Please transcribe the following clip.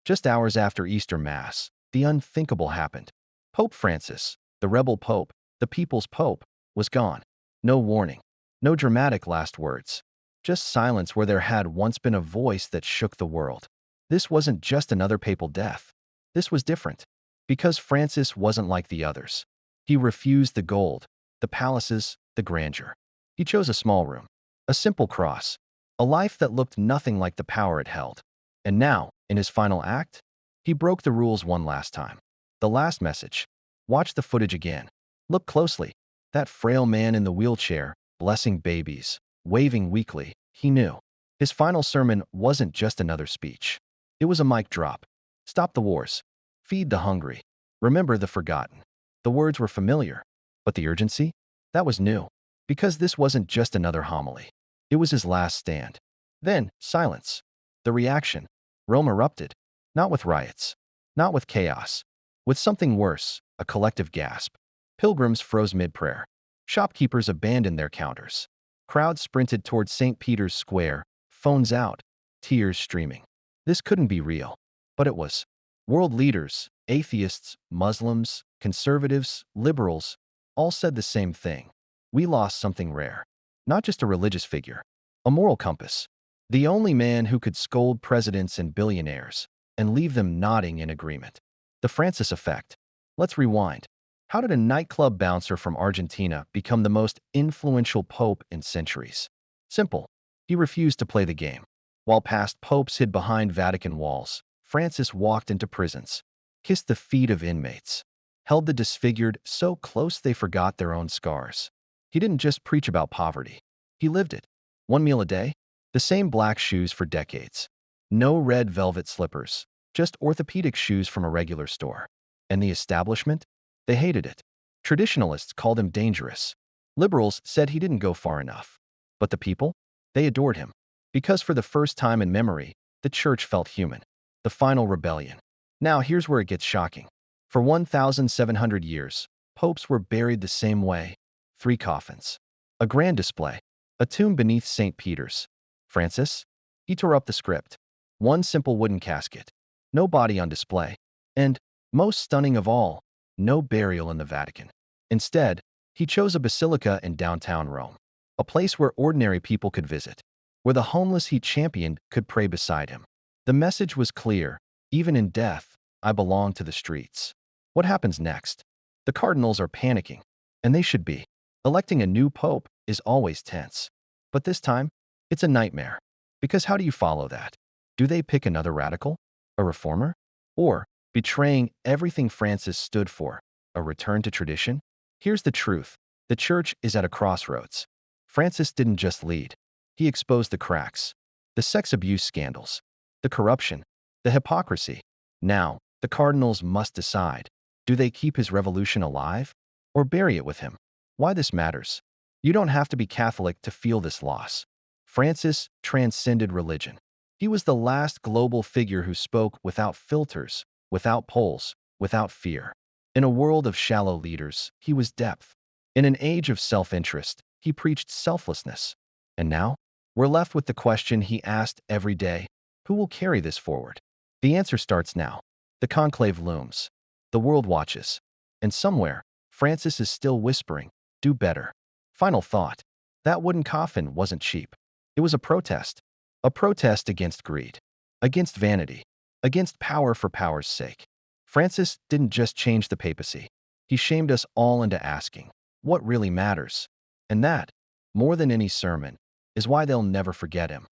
Just hours after Easter Mass, the unthinkable happened. Pope Francis, the rebel pope, the people's pope, was gone. No warning, no dramatic last words. Just silence where there had once been a voice that shook the world. This wasn't just another papal death. This was different. Because Francis wasn't like the others. He refused the gold, the palaces, the grandeur. He chose a small room, a simple cross, a life that looked nothing like the power it held. And now, in his final act, he broke the rules one last time. The last message. Watch the footage again. Look closely. That frail man in the wheelchair, blessing babies, waving weakly, he knew. His final sermon wasn't just another speech. It was a mic drop. Stop the wars. Feed the hungry. Remember the forgotten. The words were familiar, but the urgency? That was new. Because this wasn't just another homily. It was his last stand. Then, silence. The reaction. Rome erupted. Not with riots. Not with chaos. With something worse, a collective gasp. Pilgrims froze mid-prayer. Shopkeepers abandoned their counters. Crowds sprinted toward St. Peter's Square, phones out, tears streaming. This couldn't be real. But it was. World leaders, atheists, Muslims, conservatives, liberals, all said the same thing. We lost something rare. Not just a religious figure. A moral compass. The only man who could scold presidents and billionaires and leave them nodding in agreement. The Francis effect. Let's rewind. How did a nightclub bouncer from Argentina become the most influential pope in centuries? Simple. He refused to play the game. While past popes hid behind Vatican walls, Francis walked into prisons, kissed the feet of inmates, held the disfigured so close they forgot their own scars. He didn't just preach about poverty. He lived it. One meal a day, the same black shoes for decades. No red velvet slippers, just orthopedic shoes from a regular store. And the establishment? They hated it. Traditionalists called him dangerous. Liberals said he didn't go far enough. But the people? They adored him. Because for the first time in memory, the church felt human. The final rebellion. Now here's where it gets shocking. For 1,700 years, popes were buried the same way. 3 coffins. A grand display. A tomb beneath St. Peter's. Francis? He tore up the script. One simple wooden casket. No body on display. And, most stunning of all, no burial in the Vatican. Instead, he chose a basilica in downtown Rome. A place where ordinary people could visit. Where the homeless he championed could pray beside him. The message was clear. Even in death, I belong to the streets. What happens next? The cardinals are panicking. And they should be. Electing a new pope is always tense. But this time, it's a nightmare. Because how do you follow that? Do they pick another radical? A reformer? Or, betraying everything Francis stood for, a return to tradition? Here's the truth. The church is at a crossroads. Francis didn't just lead. He exposed the cracks. The sex abuse scandals. The corruption. The hypocrisy. Now, the cardinals must decide. Do they keep his revolution alive? Or bury it with him? Why this matters? You don't have to be Catholic to feel this loss. Francis transcended religion. He was the last global figure who spoke without filters, without polls, without fear. In a world of shallow leaders, he was depth. In an age of self-interest, he preached selflessness. And now, we're left with the question he asked every day: who will carry this forward? The answer starts now. The conclave looms. The world watches. And somewhere, Francis is still whispering, do better. Final thought. That wooden coffin wasn't cheap. It was a protest. A protest against greed. Against vanity. Against power for power's sake. Francis didn't just change the papacy. He shamed us all into asking, what really matters? And that, more than any sermon, is why they'll never forget him.